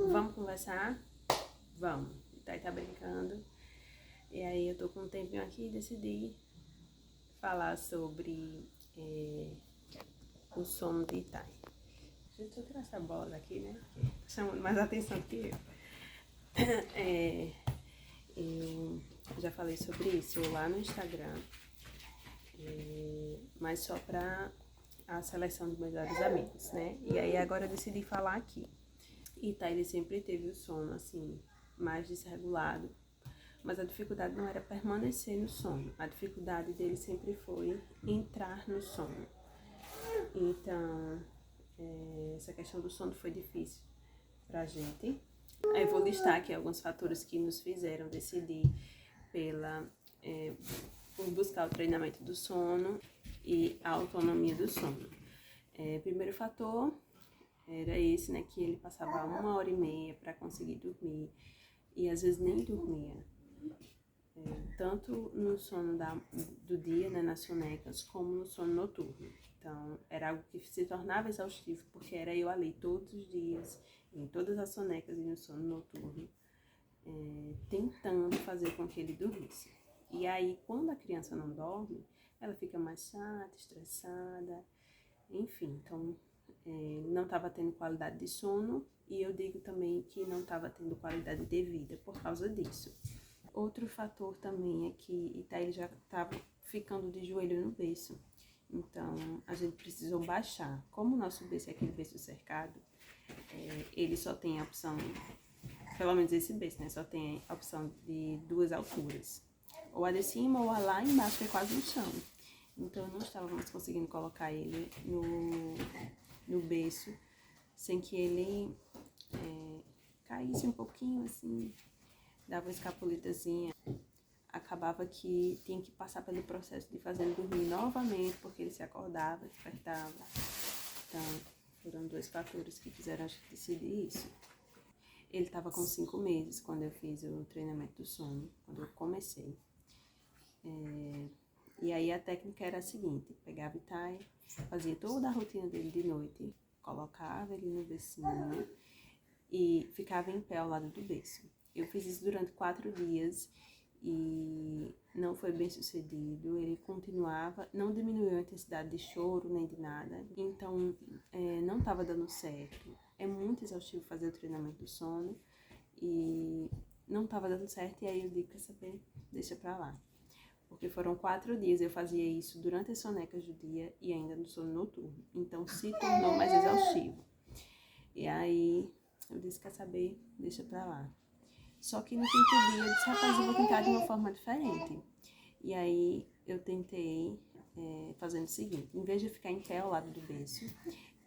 Vamos conversar? Vamos. Itai tá brincando. E aí eu tô com um tempinho aqui e decidi falar sobre o sono de Itai. Deixa eu tirar essa bola daqui, né? Porque tá chamando mais atenção do que eu. Eu já falei sobre isso lá no Instagram, mas só pra a seleção de melhores amigos, né? E aí agora eu decidi falar aqui. Itai, ele sempre teve o sono, assim, mais desregulado, mas a dificuldade não era permanecer no sono, a dificuldade dele sempre foi entrar no sono. Então, essa questão do sono foi difícil pra gente. Aí eu vou listar aqui alguns fatores que nos fizeram decidir por buscar o treinamento do sono e a autonomia do sono. Primeiro fator era esse, né, que ele passava 1h30 para conseguir dormir e às vezes nem dormia. Tanto no sono do dia, né, nas sonecas, como no sono noturno. Então, era algo que se tornava exaustivo, porque era eu ali todos os dias, em todas as sonecas e no sono noturno, tentando fazer com que ele dormisse. E aí, quando a criança não dorme, ela fica mais chata, estressada, enfim. Então, não estava tendo qualidade de sono e eu digo também que não estava tendo qualidade de vida por causa disso. Outro fator também é que Itai já estava ficando de joelho no berço, então a gente precisou baixar. Como o nosso berço é aquele berço cercado, ele só tem a opção, pelo menos esse berço, né? Só tem a opção de 2 alturas, ou a de cima ou a lá embaixo, que é quase no chão. Então não estávamos conseguindo colocar ele no berço sem que ele caísse um pouquinho assim, dava uma escapulitazinha. Acabava que tinha que passar pelo processo de fazer ele dormir novamente, porque ele se acordava, despertava. Então, foram 2 fatores que fizeram a gente decidir isso. Ele estava com 5 meses quando eu fiz o treinamento do sono, quando eu comecei. E aí a técnica era a seguinte: pegava Itai, fazia toda a rotina dele de noite, colocava ele no bercinho e ficava em pé ao lado do berço. Eu fiz isso durante 4 dias e não foi bem sucedido. Ele continuava, não diminuiu a intensidade de choro nem de nada, então não estava dando certo. É muito exaustivo fazer o treinamento do sono e não estava dando certo, e aí eu digo, quer saber, deixa pra lá. Porque foram 4 dias, eu fazia isso durante as sonecas do dia e ainda no sono noturno, então se tornou mais exaustivo. E aí eu disse, quer saber, deixa pra lá. Só que no 5º dia eu disse, rapaz, eu vou tentar de uma forma diferente. E aí eu tentei fazendo o seguinte: em vez de ficar em pé ao lado do berço,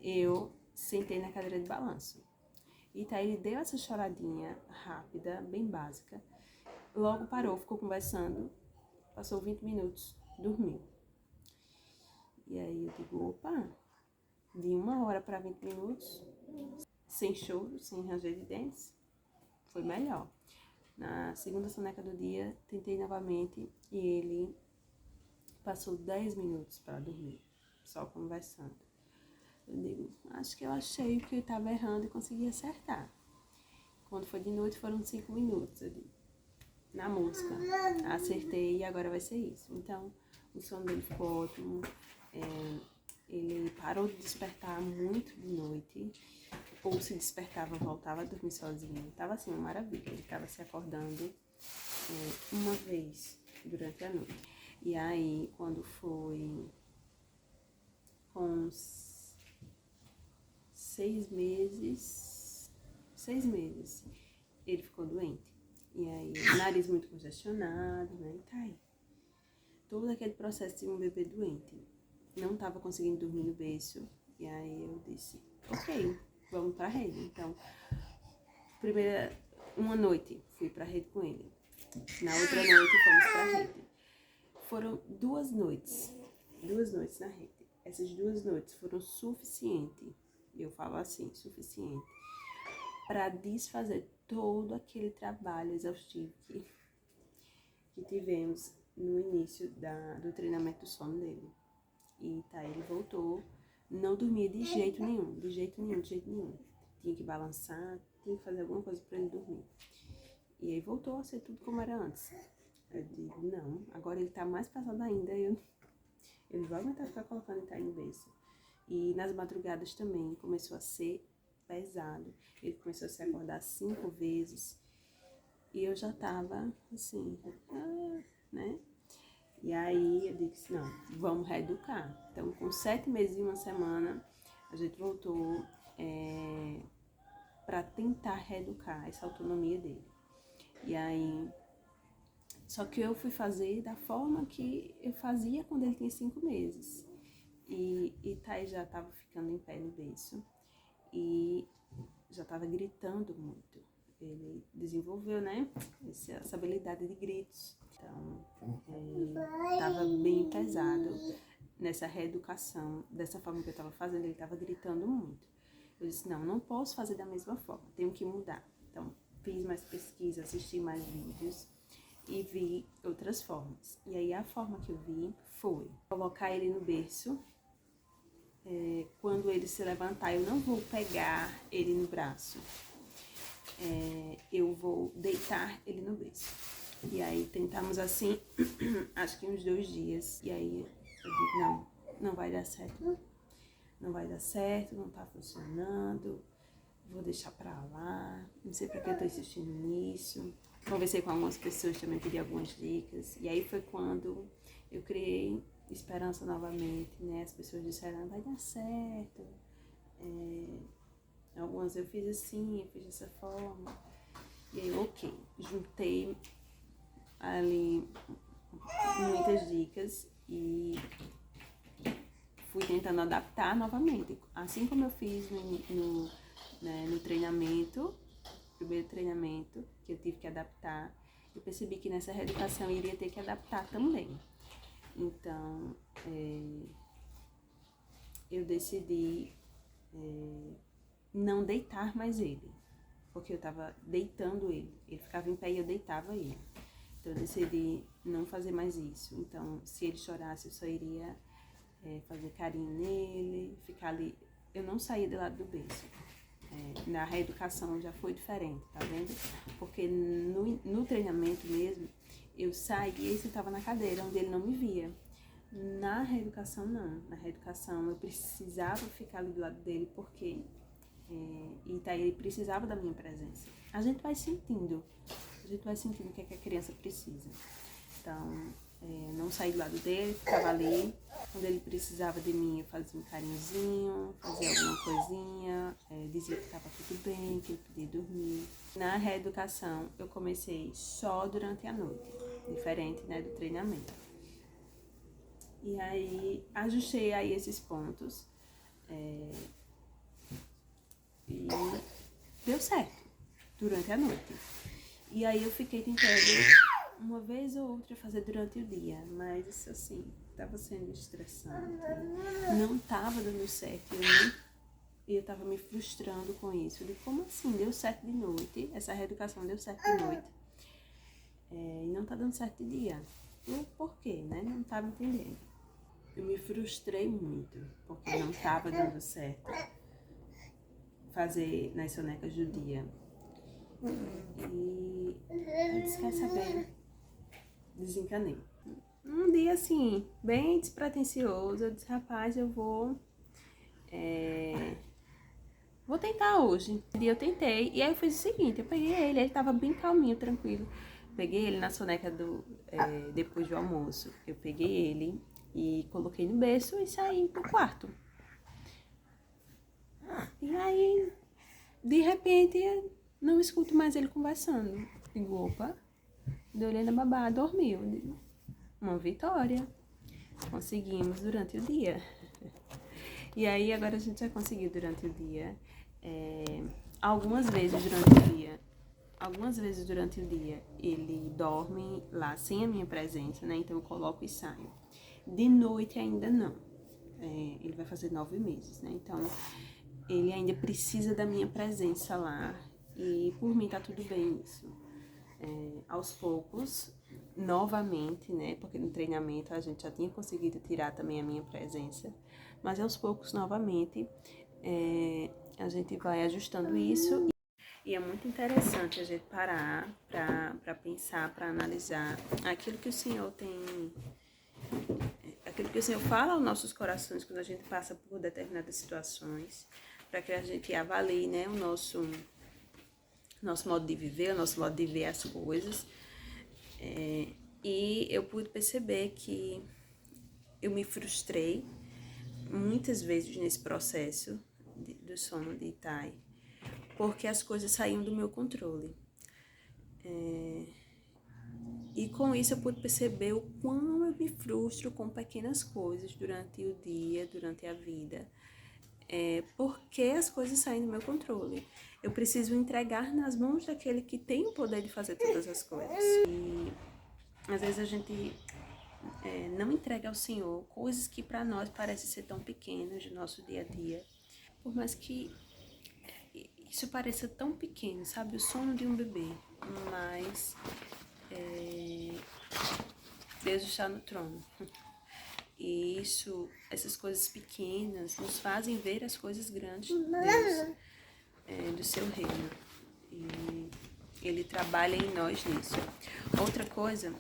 eu sentei na cadeira de balanço. E tá, ele deu essa choradinha rápida, bem básica. Logo parou, ficou conversando, passou 20 minutos, dormiu. E aí eu digo, opa, de 1 hora para 20 minutos, sem choro, sem ranger de dentes, foi melhor. Na segunda soneca do dia, tentei novamente e ele passou 10 minutos para dormir, só conversando. Eu digo, acho que eu achei que eu estava errando e consegui acertar. Quando foi de noite, foram 5 minutos, eu digo, na música. Acertei e agora vai ser isso. Então, o sono dele ficou ótimo. Ele parou de despertar muito de noite, ou se despertava, voltava a dormir sozinho. Tava assim, uma maravilha. Ele tava se acordando uma vez durante a noite. E aí, quando foi com 6 meses, ele ficou doente. E aí, nariz muito congestionado, né? E tá aí. Todo aquele processo de um bebê doente. Não tava conseguindo dormir no berço. E aí eu disse, ok, vamos pra rede. Então, uma noite fui pra rede com ele. Na outra noite fomos pra rede. Foram 2 noites na rede. Essas 2 noites foram suficientes, eu falo assim, suficiente, para desfazer todo aquele trabalho exaustivo que tivemos no início do treinamento do sono dele. E tá, ele voltou, não dormia de jeito nenhum. tinha que balançar, tinha que fazer alguma coisa para ele dormir. E aí voltou a ser tudo como era antes. Eu digo, não, agora ele tá mais pesado ainda, eu não vou aguentar ficar colocando ele no berço. E nas madrugadas também começou a ser pesado. Ele começou a se acordar 5 vezes. E eu já tava assim, né? E aí eu disse, não, vamos reeducar. Então, com 7 meses e 1 semana, a gente voltou para tentar reeducar essa autonomia dele. E aí, só que eu fui fazer da forma que eu fazia quando ele tinha 5 meses. E Thay já estava ficando em pé no berço e já estava gritando muito. Ele desenvolveu, né, essa habilidade de gritos. Então, estava bem pesado nessa reeducação. Dessa forma que eu estava fazendo, ele estava gritando muito. Eu disse, não posso fazer da mesma forma, tenho que mudar. Então, fiz mais pesquisa, assisti mais vídeos e vi outras formas. E aí, a forma que eu vi foi colocar ele no berço. Quando ele se levantar, eu não vou pegar ele no braço. Eu vou deitar ele no berço. E aí, tentamos assim, acho que uns 2 dias. E aí, eu digo, não vai dar certo. Não vai dar certo, não tá funcionando. Vou deixar pra lá. Não sei pra que eu tô insistindo nisso. Conversei com algumas pessoas, também pedi algumas dicas. E aí foi quando eu criei esperança novamente, né? As pessoas disseram, vai dar certo. Algumas eu fiz assim, eu fiz dessa forma. E aí, ok. Juntei ali muitas dicas e fui tentando adaptar novamente. Assim como eu fiz no treinamento, primeiro treinamento, que eu tive que adaptar, eu percebi que nessa reeducação eu iria ter que adaptar também. Então, eu decidi não deitar mais ele, porque eu tava deitando ele. Ele ficava em pé e eu deitava ele. Então, eu decidi não fazer mais isso. Então, se ele chorasse, eu só iria fazer carinho nele, ficar ali. Eu não saía do lado do berço. Na reeducação já foi diferente, tá vendo? Porque no treinamento mesmo, eu saía e sentava na cadeira, onde ele não me via. Na reeducação, não. Na reeducação, eu precisava ficar ali do lado dele, porque ele precisava da minha presença. A gente vai sentindo o que é que a criança precisa. Então, não saí do lado dele, ficava ali. Quando ele precisava de mim, eu fazia um carinhozinho, fazia alguma coisinha, dizia que estava tudo bem, que ele podia dormir. Na reeducação, eu comecei só durante a noite, diferente, né, do treinamento. E aí, ajustei aí esses pontos e deu certo durante a noite. E aí eu fiquei tentando uma vez ou outra fazer durante o dia, mas isso assim, estava sendo estressante, não estava dando certo, e eu estava me frustrando com isso. Eu digo, como assim? Deu certo de noite, essa reeducação deu certo de noite, e não tá dando certo de dia. Por quê, né? Não estava entendendo. Eu me frustrei muito, porque não estava dando certo fazer nas sonecas do dia. E eu disse, quer saber? Desencanei. Um dia assim, bem despretensioso, eu disse, rapaz, eu vou tentar hoje. E eu tentei, e aí eu fiz o seguinte, eu peguei ele tava bem calminho, tranquilo. Peguei ele na soneca depois do almoço. Eu peguei ele e coloquei no berço e saí pro quarto. E aí, de repente, eu não escuto mais ele conversando. Digo, opa, deu na babá, dormiu. Digo, uma vitória. Conseguimos durante o dia. E aí, agora a gente já conseguiu durante o dia. Algumas vezes durante o dia, ele dorme lá sem a minha presença, né? Então eu coloco e saio. De noite ainda não. Ele vai fazer 9 meses, né? Então ele ainda precisa da minha presença lá. E por mim tá tudo bem isso. Aos poucos, novamente, né? Porque no treinamento a gente já tinha conseguido tirar também a minha presença. Mas aos poucos, novamente, a gente vai ajustando isso. E é muito interessante a gente parar para pensar, para analisar aquilo que o Senhor tem, aquilo que o Senhor fala aos nossos corações quando a gente passa por determinadas situações, para que a gente avalie, né, o nosso modo de viver, o nosso modo de ver as coisas. E eu pude perceber que eu me frustrei muitas vezes nesse processo do sono de Itai, porque as coisas saíam do meu controle. E com isso eu pude perceber o quão eu me frustro com pequenas coisas durante o dia, durante a vida. Porque as coisas saem do meu controle. Eu preciso entregar nas mãos daquele que tem o poder de fazer todas as coisas. E às vezes a gente não entrega ao Senhor coisas que para nós parecem ser tão pequenas do nosso dia a dia. Por mais que isso pareça tão pequeno, sabe? O sono de um bebê. Mas Deus está no trono. E essas coisas pequenas nos fazem ver as coisas grandes de Deus, do seu reino. E Ele trabalha em nós nisso. Outra coisa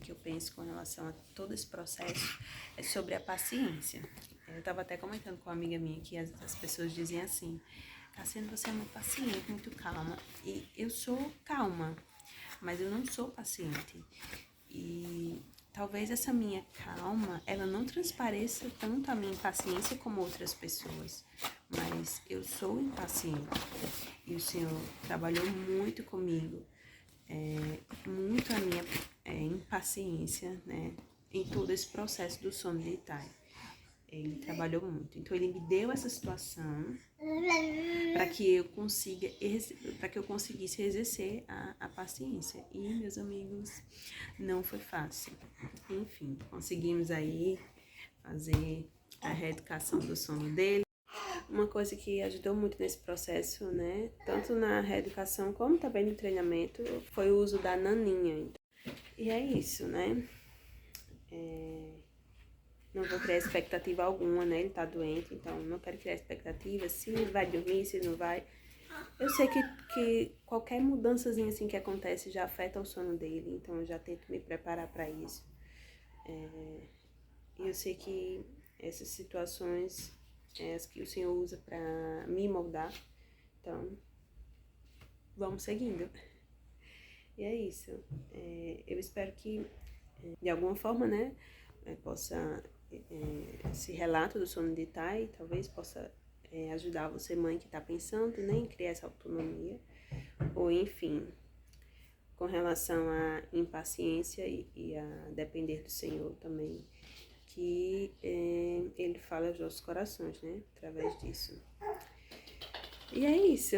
que eu penso com relação a todo esse processo é sobre a paciência. Eu estava até comentando com uma amiga minha que as pessoas dizem assim: Cassiane, você é muito paciente, muito calma. E eu sou calma, mas eu não sou paciente. E talvez essa minha calma, ela não transpareça tanto a minha impaciência como outras pessoas, mas eu sou impaciente. E o Senhor trabalhou muito comigo, muito a minha impaciência, né, em todo esse processo do sono de Itai. Ele trabalhou muito. Então, ele me deu essa situação para que eu conseguisse exercer a paciência. E, meus amigos, não foi fácil. Enfim, conseguimos aí fazer a reeducação do sono dele. Uma coisa que ajudou muito nesse processo, né, tanto na reeducação como também no treinamento, foi o uso da naninha. E é isso, né? Não vou criar expectativa alguma, né? Ele tá doente, então não quero criar expectativa se vai dormir, se não vai. Eu sei que qualquer mudançazinha assim que acontece já afeta o sono dele, então eu já tento me preparar para isso. E eu sei que essas situações é as que o Senhor usa para me moldar, então vamos seguindo. E é isso. Eu espero que, de alguma forma, né, possa, esse relato do sono de Itai, talvez possa ajudar você, mãe, que está pensando, né, em criar essa autonomia, ou enfim, com relação à impaciência e a depender do Senhor também, que Ele fala aos nossos corações, né, através disso. E é isso.